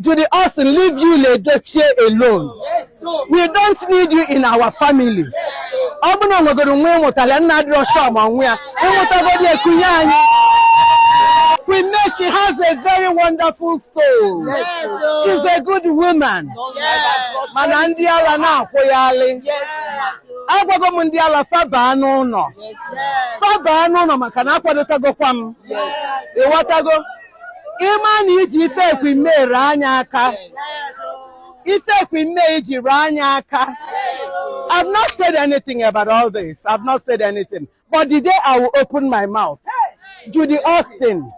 Judy Austin, leave you Edochie alone. Yes, so. We don't need you in our family. Obuno ngogoro nwe mutale na adro shop anwe a. Emutagodi ekunya anyi. We know she has a very wonderful soul. Yes, she's a good woman. Yes. Mana ndi ala na akwụyali. Yes. Agwago m ndị ala faba n'ụlọ. Yes. Faba n'ụlọ maka na akwadotagokwa m. Ịghọtago? Ịma na iji ife ekwe mere anya aka. Ife ekwe ime iji re anya aka. I've not said anything about all this. I've not said anything. But the day I will open my mouth, Judy Austin,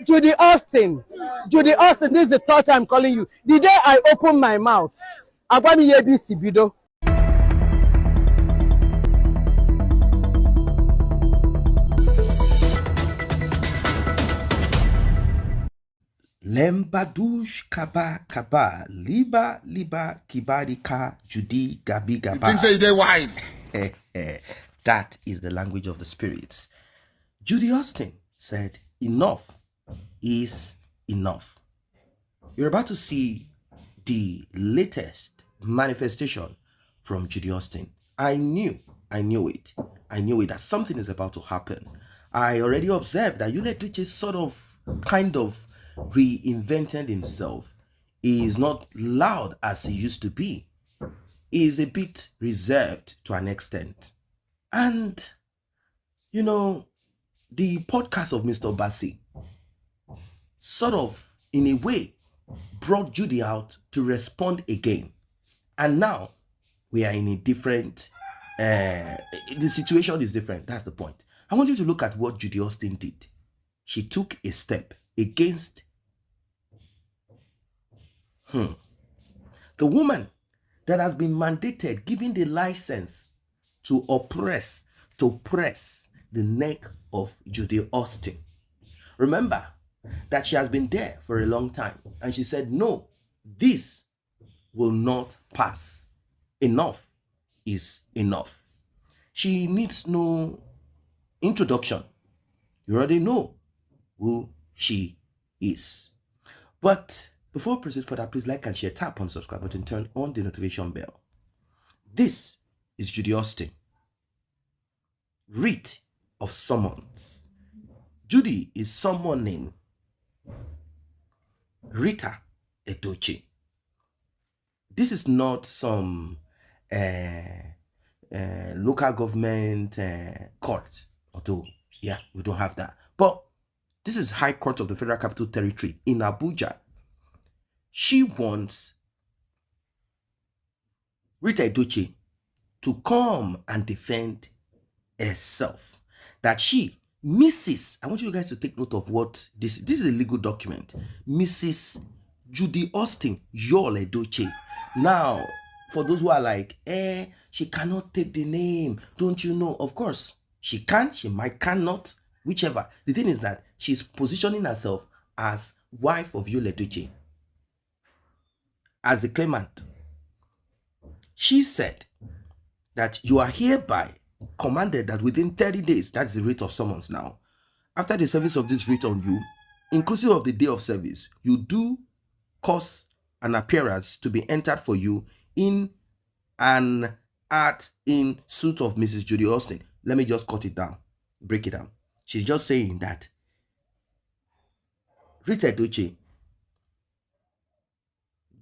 Judy Austin, Judy Austin, this is the third time I'm calling you. The day I open my mouth, Agwami Yebi Sibido. Lembadouche kaba kaba liba liba kibadika Judy gabi gaba. You think they wise? That is the language of the spirits. Judy Austin said, enough is enough. You're about to see the latest manifestation from Judy Austin. I knew it that something is about to happen. I already observed that Edochie sort of kind of reinvented himself. He is not loud as he used to be. He is a bit reserved to an extent. And, you know, the podcast of Mr. Bassi sort of, in a way, brought Judy out to respond again. And now, we are in a different, the situation is different. That's the point. I want you to look at what Judy Austin did. She took a step against the woman that has been mandated, given the license to oppress, to press the neck of Judy Austin. Remember that she has been there for a long time, and she said, no, this will not pass. Enough is enough. She needs no introduction. You already know who she is. But before I proceed further, please like and share, tap on subscribe button, turn on the notification bell. This is Judy Austin, writ of summons. Judy is summoning Rita Edochie. This is not some local government court, although, yeah, we don't have that. But this is High Court of the Federal Capital Territory in Abuja. She wants Rita Edochie to come and defend herself. That she, Mrs. I want you guys to take note of what this is a legal document. Mrs. Judy Austin Yul Edochie. Now, for those who are like, she cannot take the name. Don't you know? Of course, she can, she might, cannot, whichever. The thing is that she's positioning herself as wife of Yul Edochie, as a claimant. She said that you are hereby commanded that within 30 days, that's the writ of summons now, after the service of this writ on you, inclusive of the day of service, you do cause an appearance to be entered for you in an act in suit of Mrs. Judy Austin. Let me just cut it down, break it down. She's just saying that Rita Edochie,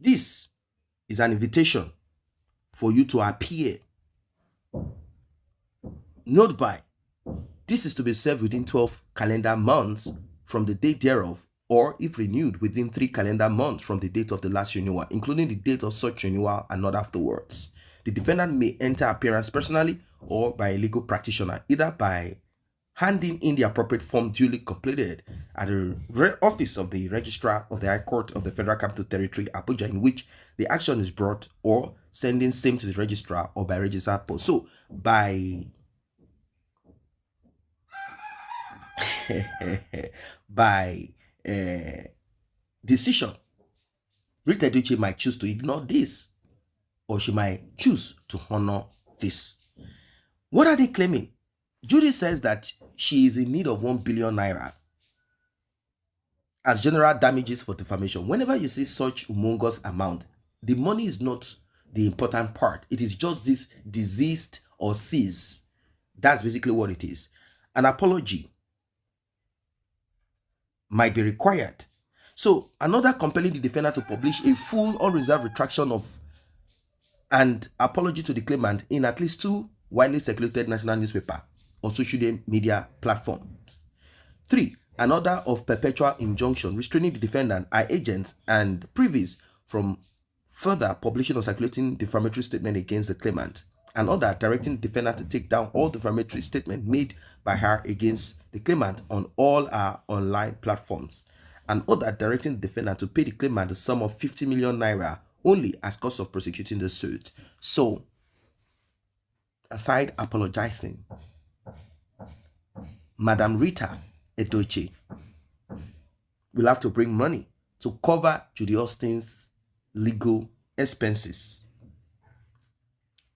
this is an invitation for you to appear. Note by, this is to be served within 12 calendar months from the date thereof, or if renewed within 3 calendar months from the date of the last renewal, including the date of such renewal and not afterwards. The defendant may enter appearance personally or by a legal practitioner, either by handing in the appropriate form duly completed at the office of the Registrar of the High Court of the Federal Capital Territory, Abuja, in which the action is brought, or sending same to the registrar or by registered post. So, by decision, Rita Edochie might choose to ignore this, or she might choose to honor this. What are they claiming? Judy says that she is in need of 1 billion naira. as general damages for defamation. Whenever you see such humongous amount, the money is not the important part. It is just this deceased or cease. That's basically what it is. An apology might be required. So another compelling the defendant to publish a full unreserved retraction of and apology to the claimant in at least 2 widely circulated national newspaper or social media platforms. 3. An order of perpetual injunction restraining the defendant, her agents, and privies from further publishing or circulating defamatory statement against the claimant. An order directing the defendant to take down all defamatory statements made by her against the claimant on all her online platforms. An order directing the defendant to pay the claimant the sum of 50 million naira only as cost of prosecuting the suit. So, aside apologizing, Madam Rita Edochie will have to bring money to cover Judy Austin's legal expenses.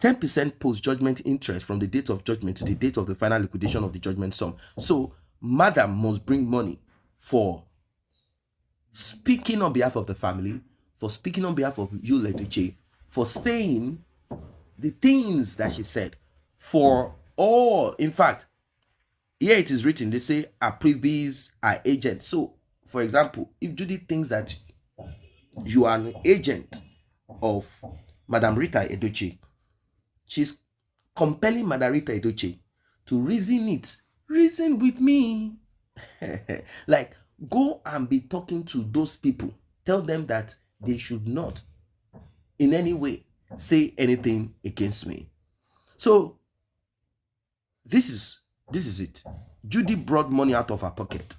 10% post-judgment interest from the date of judgment to the date of the final liquidation of the judgment sum. So, Madam must bring money for speaking on behalf of the family, for speaking on behalf of you, Edochie, for saying the things that she said, for all, in fact, here it is written, they say our privies, our agent. So, for example, if Judy thinks that you are an agent of Madam Rita Edochie, she's compelling Madam Rita Edochie to reason with me. Like, go and be talking to those people. Tell them that they should not in any way say anything against me. So, this is it. Judy brought money out of her pocket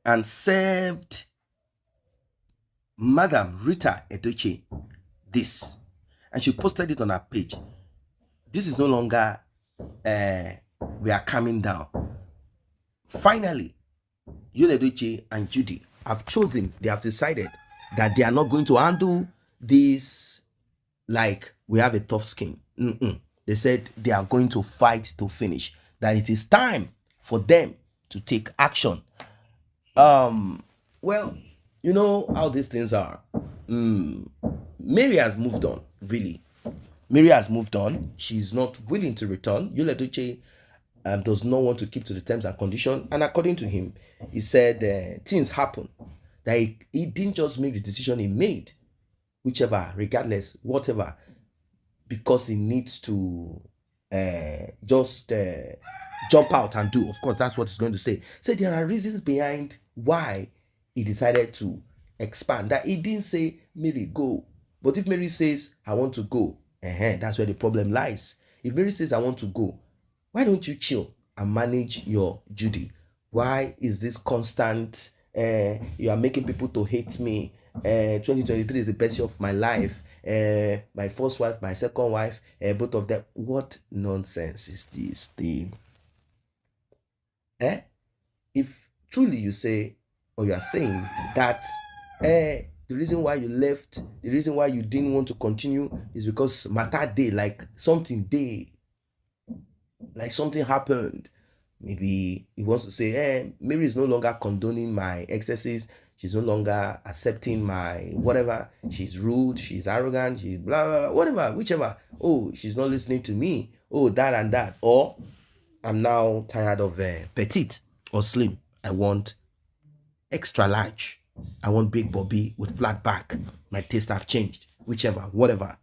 and served Madam Rita Edochie this. And she posted it on her page. This is no longer, we are coming down. Finally, Edochie and Judy have chosen, they have decided that they are not going to handle this like we have a tough skin. They said they are going to fight to finish. That it is time for them to take action. Well, you know how these things are. Mary has moved on, really. Mary has moved on. She's not willing to return. Edochie does not want to keep to the terms and conditions. And according to him, he said things happen. That he didn't just make the decision he made, whichever, regardless, whatever, because he needs to just jump out and do. Of course, that's what he's going to say. So there are reasons behind why he decided to expand. That he didn't say, Mary, go. But if Mary says, I want to go, that's where the problem lies. If Mary says, I want to go, why don't you chill and manage your Judy? Why is this constant, you are making people to hate me? 2023 is the best year of my life. My first wife, my second wife, both of them. What nonsense is this thing? If truly you say, or you are saying that the reason why you left, the reason why you didn't want to continue is because matter day, like something happened. Maybe he wants to say, Mary is no longer condoning my excesses. She's no longer accepting my whatever. She's rude, she's arrogant, she's blah, blah, blah, whatever, whichever. Oh, she's not listening to me. Oh, that and that. Or I'm now tired of petite or slim. I want extra large. I want big bobby with flat back. My taste have changed. Whichever, whatever.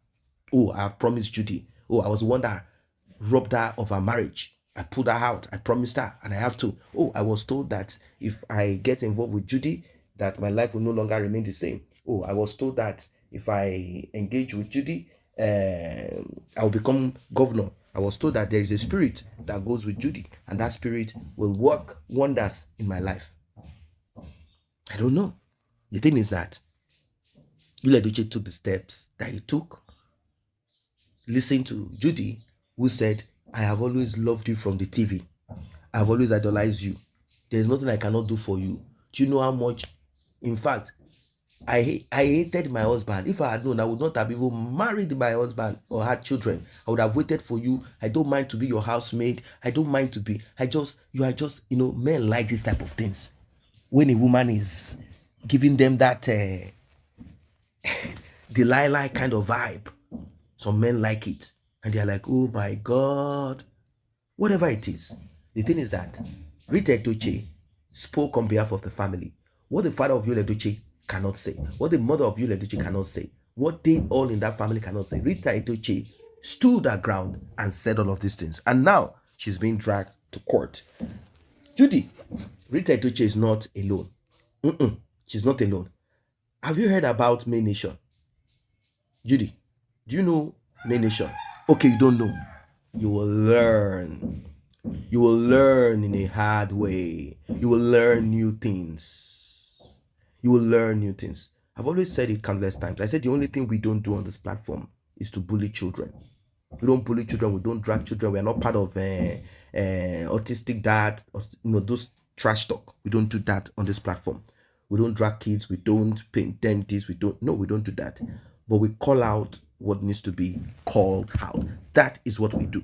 Oh, I have promised Judy. Oh, I was the one that robbed her of her marriage. I pulled her out. I promised her, and I have to. Oh, I was told that if I get involved with Judy, that my life will no longer remain the same. Oh, I was told that if I engage with Judy, I will become governor. I was told that there is a spirit that goes with Judy, and that spirit will work wonders in my life. I don't know. The thing is that Edochie took the steps that he took. Listen to Judy, who said, I have always loved you from the TV. I have always idolized you. There is nothing I cannot do for you. Do you know how much? In fact, I hated my husband. If I had known, I would not have even married my husband or had children. I would have waited for you. I don't mind to be your housemaid. I don't mind to be. You are just, men like this type of things. when a woman is giving them that Delilah kind of vibe. Some men like it. And they're like, oh my God. Whatever it is. The thing is that Rita Edochie spoke on behalf of the family. What the father of Yul Edochie cannot say. What the mother of Yul Edochie cannot say. What they all in that family cannot say. Rita Edochie stood her ground and said all of these things. And now she's being dragged to court. Judy, Rita Edochie is not alone. She's not alone. Have you heard about May Nation? Judy, do you know May Nation? Okay, you don't know. You will learn. You will learn in a hard way. You will learn new things. You will learn new things. I've always said it countless times. I said the only thing we don't do on this platform is to bully children. We don't bully children. We don't drag children. We are not part of autistic dad, those trash talk. We don't do that on this platform. We don't drag kids. We don't paint dentists. We don't do that. But we call out what needs to be called out. That is what we do.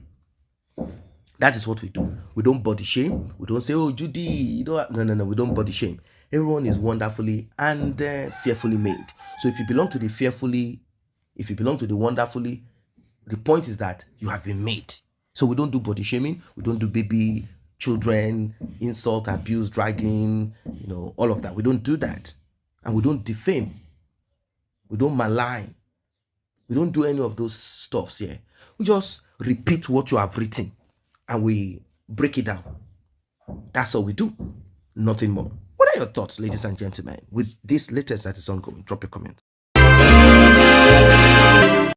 That is what we do. We don't body shame. We don't say, oh, Judy, you don't. No. We don't body shame. Everyone is wonderfully and fearfully made. So if you belong to the fearfully, if you belong to the wonderfully, the point is that you have been made. So we don't do body shaming. We don't do baby, children, insult, abuse, dragging, all of that. We don't do that. And we don't defame. We don't malign. We don't do any of those stuffs here. We just repeat what you have written and we break it down. That's all we do. Nothing more. What are your thoughts, ladies and gentlemen, with this latest that is ongoing? Drop your comment.